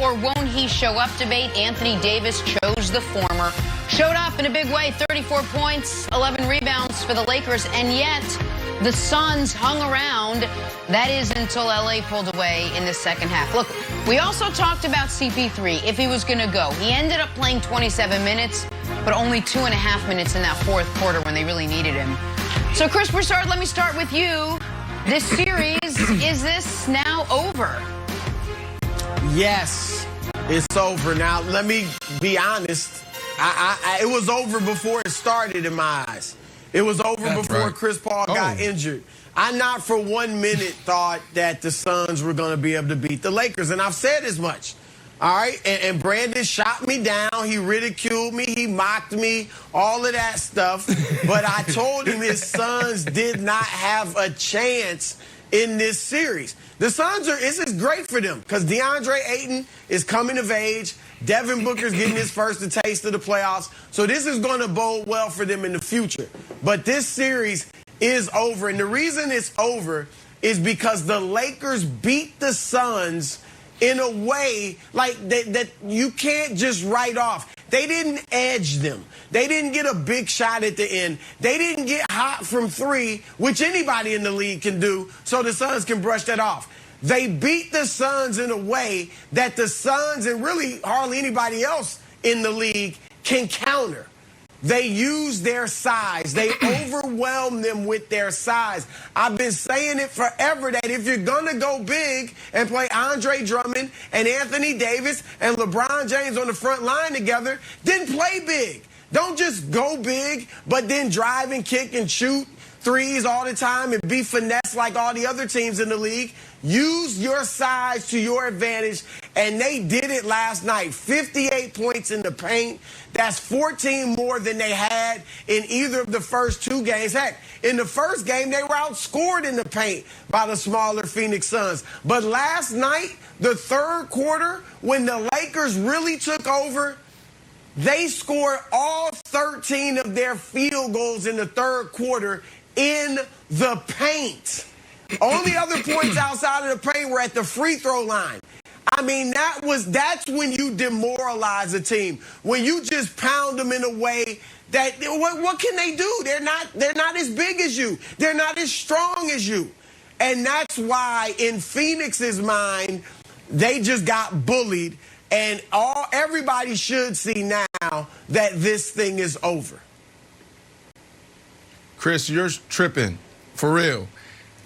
or won't he show up debate. Anthony Davis chose the former. Showed up in a big way, 34 points, 11 rebounds for the Lakers, and yet the Suns hung around. That is until LA pulled away in the second half. Look, we also talked about CP3, if he was going to go. He ended up playing 27 minutes, but only 2.5 minutes in that fourth quarter when they really needed him. So, Chris Broussard, let me start with you. This series, is this now over? Yes, it's over. Now, let me be honest. It was over before it started in my eyes. It was over before Chris Paul got injured. I not for 1 minute thought that the Suns were going to be able to beat the Lakers, and I've said as much. All right, and Brandon shot me down. He ridiculed me. He mocked me, all of that stuff. But I told him his Suns did not have a chance in this series. The Suns this is great for them because DeAndre Ayton is coming of age. Devin Booker's getting his first taste of the playoffs. So this is going to bode well for them in the future. But this series is over. And the reason it's over is because the Lakers beat the Suns in a way like that you can't just write off. They didn't edge them. They didn't get a big shot at the end. They didn't get hot from three, which anybody in the league can do, so the Suns can brush that off. They beat the Suns in a way that the Suns and really hardly anybody else in the league can counter. They use their size. They overwhelm them with their size. I've been saying it forever that if you're going to go big and play Andre Drummond and Anthony Davis and LeBron James on the front line together, then play big. Don't just go big, but then drive and kick and shoot threes all the time and be finesse like all the other teams in the league. Use your size to your advantage, and they did it last night. 58 points in the paint. That's 14 more than they had in either of the first two games. Heck, in the first game, they were outscored in the paint by the smaller Phoenix Suns. But last night, the third quarter, when the Lakers really took over, they scored all 13 of their field goals in the third quarter in the paint. Only other points outside of the paint were at the free throw line. I mean, that's when you demoralize a team. When you just pound them in a way that what can they do? They're not as big as you. They're not as strong as you. And that's why in Phoenix's mind, they just got bullied, and everybody should see now that this thing is over. Chris, you're tripping. For real.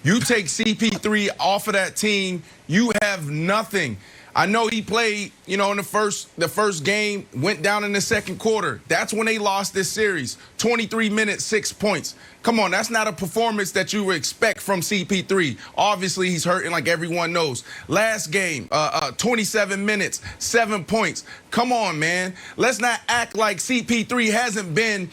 You take CP3 off of that team, you have nothing. I know he played, in the first game, went down in the second quarter. That's when they lost this series. 23 minutes, 6 points. Come on, that's not a performance that you would expect from CP3. Obviously, he's hurting like everyone knows. Last game, 27 minutes, 7 points. Come on, man. Let's not act like CP3 hasn't been,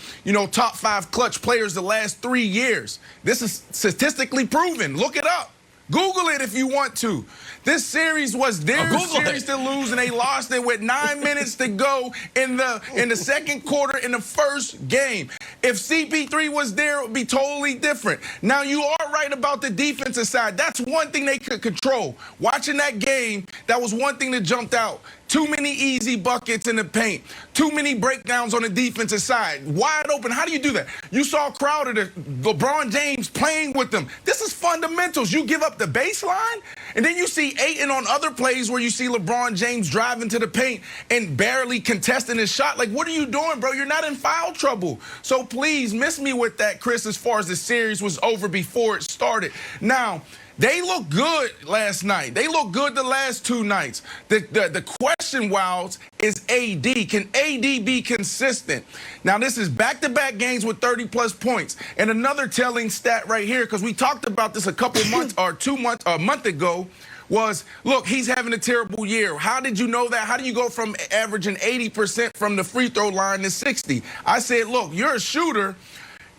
top 5 clutch players the last 3 years. This is statistically proven. Look it up. Google it if you want to. This series was their series to lose, and they lost it with 9 minutes to go in the second quarter in the first game. If CP3 was there, it would be totally different. Now, you are right about the defensive side. That's one thing they could control. Watching that game, that was one thing that jumped out. Too many easy buckets in the paint. Too many breakdowns on the defensive side. Wide open. How do you do that? You saw Crowder, LeBron James playing with them. This is fundamentals. You give up the baseline, and then you see Ayton on other plays where you see LeBron James driving to the paint and barely contesting his shot. Like, what are you doing, bro? You're not in foul trouble. So please miss me with that, Chris, as far as the series was over before it started. Now, they look good last night. They look good the last 2 nights. The question, Wilds, is AD. Can AD be consistent? Now, this is back-to-back games with 30-plus points. And another telling stat right here, because we talked about this a couple months or a month ago, was, look, he's having a terrible year. How did you know that? How do you go from averaging 80% from the free throw line to 60? I said, look, you're a shooter.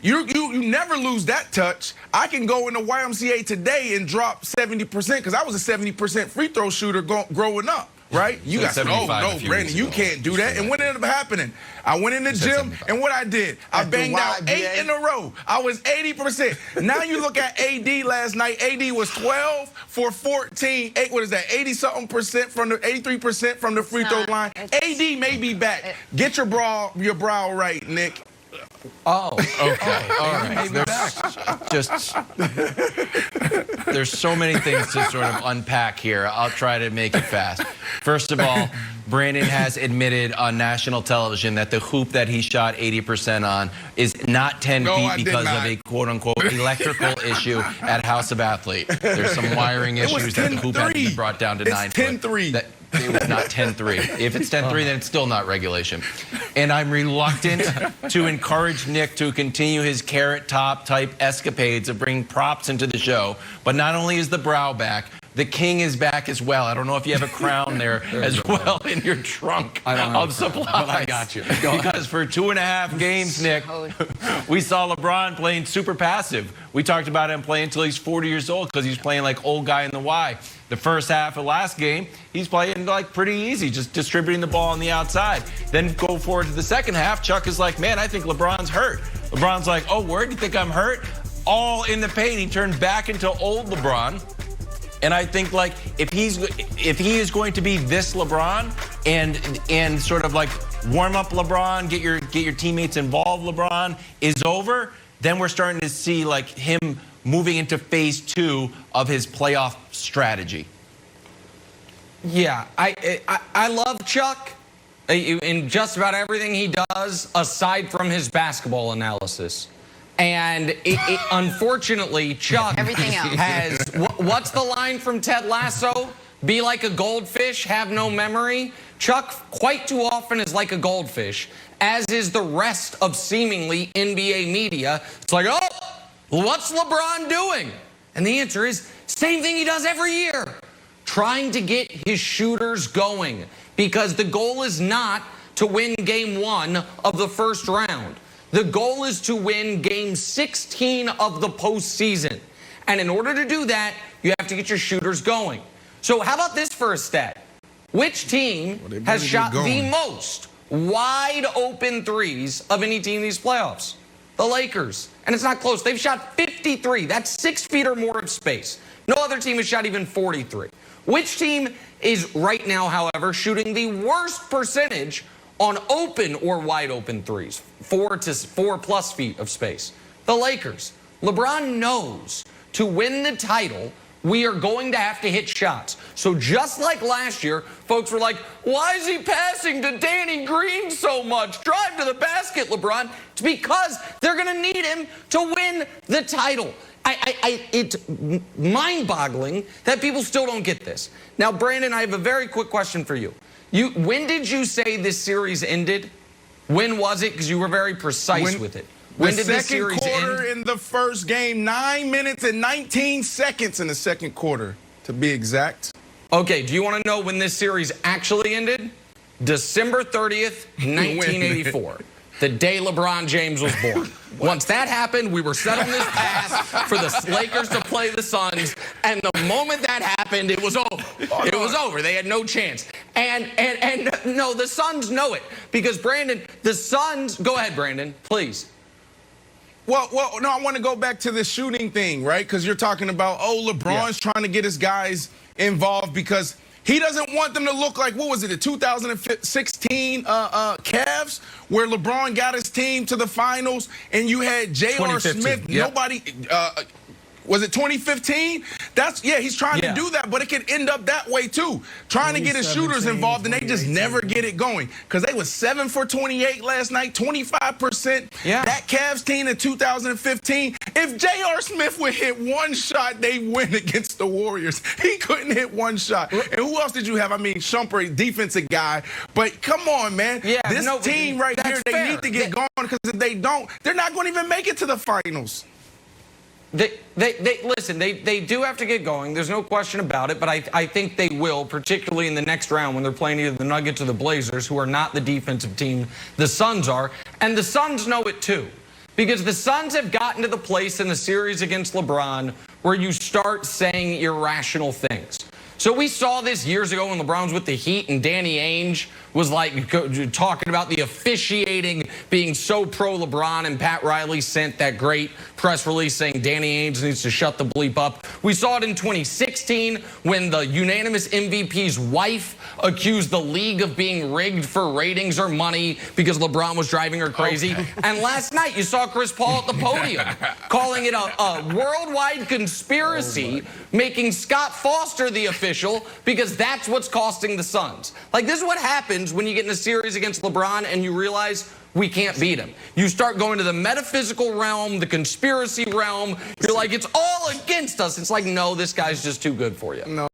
You never lose that touch. I can go in the YMCA today and drop 70% because I was a 70% free throw shooter growing up. right? You got, oh, no, Brandon, you can't do that. And what ended up happening? I went in the gym, and what I did, I banged out 8 in a row. I was 80%. Now you look at AD last night. AD was 12 for 14. What is that? 80-something% from the 83% from the free throw line. AD may be back. Get your brow right, Nick. Oh, okay. All right. There's so many things to sort of unpack here. I'll try to make it fast. First of all, Brandon has admitted on national television that the hoop that he shot 80% on is not 10 feet because of a quote-unquote electrical issue at House of Athlete. There's some wiring issues that the hoop had to be brought down to 9 foot. 10-3. It was not 10-3. If it's 10-3, then it's still not regulation. And I'm reluctant to encourage Nick to continue his carrot top type escapades of bringing props into the show. But not only is the brow back, the king is back as well. I don't know if you have a crown there as well in your trunk of supplies. But I got you. Because for 2.5 games, Nick, we saw LeBron playing super passive. We talked about him playing until he's 40 years old because he's playing like old guy in the Y. The first half of last game, he's playing like pretty easy, just distributing the ball on the outside. Then go forward to the second half, Chuck is like, man, I think LeBron's hurt. LeBron's like, oh, where do you think I'm hurt? All in the paint. He turned back into old LeBron. And I think like if he is going to be this LeBron and sort of like warm up LeBron, get your teammates involved LeBron is over, then we're starting to see like him moving into phase 2 of his playoff strategy. Yeah, I love Chuck in just about everything he does aside from his basketball analysis. And unfortunately, Chuck has, what's the line from Ted Lasso? Be like a goldfish, have no memory. Chuck quite too often is like a goldfish, as is the rest of seemingly NBA media. It's like, oh, what's LeBron doing? And the answer is, same thing he does every year. Trying to get his shooters going. Because the goal is not to win game 1 of the first round. The goal is to win game 16 of the postseason. And in order to do that, you have to get your shooters going. So how about this for a stat? Which team has shot the most wide open threes of any team in these playoffs? The Lakers. And it's not close. They've shot 53. That's 6 feet or more of space. No other team has shot even 43. Which team is right now, however, shooting the worst percentage on open or wide open threes, 4 to 4+ feet of space? The Lakers. LeBron knows to win the title, we are going to have to hit shots. So just like last year, folks were like, why is he passing to Danny Green so much? Drive to the basket, LeBron. It's because they're going to need him to win the title. It's mind-boggling that people still don't get this. Now, Brandon, I have a very quick question for you. When did you say this series ended? When was it? Because you were very precise with it. When did this series end? The second quarter in the first game, 9 minutes and 19 seconds in the second quarter, to be exact. Okay, do you want to know when this series actually ended? December 30th, 1984. The day LeBron James was born. Once that happened, we were set on this path for the Lakers to play the Suns, and the moment that happened, it was over. It was over. They had no chance. And no, the Suns know it because Brandon, the Suns. Go ahead, Brandon, please. Well, no, I want to go back to the shooting thing, right? Because you're talking about, oh, LeBron's trying to get his guys involved because he doesn't want them to look like, what was it, the 2016 Cavs, where LeBron got his team to the finals, and you had J.R. Smith. Yep. Nobody, was it 2015? He's trying to do that, but it could end up that way too. Trying to get his shooters involved, and they just never get it going. Because they was 7 for 28 last night, 25%. Yeah. That Cavs team in 2015, if J.R. Smith would hit one shot, they win against the Warriors. He couldn't hit one shot. And who else did you have? I mean, Shumpert, defensive guy. But come on, man. Yeah, this team right here, they need to get going, because if they don't, they're not going to even make it to the finals. Listen, they do have to get going. There's no question about it, but I think they will, particularly in the next round when they're playing either the Nuggets or the Blazers, who are not the defensive team the Suns are. And the Suns know it too, because the Suns have gotten to the place in the series against LeBron where you start saying irrational things. So we saw this years ago when LeBron was with the Heat and Danny Ainge was like talking about the officiating being so pro-LeBron, and Pat Riley sent that great press release saying Danny Ainge needs to shut the bleep up. We saw it in 2016 when the unanimous MVP's wife accused the league of being rigged for ratings or money because LeBron was driving her crazy. Okay. And last night you saw Chris Paul at the podium calling it a worldwide conspiracy, making Scott Foster the official because that's what's costing the Suns. Like, this is what happens when you get in a series against LeBron and you realize we can't beat him. You start going to the metaphysical realm, the conspiracy realm. You're like, it's all against us. It's like, no, this guy's just too good for you. No.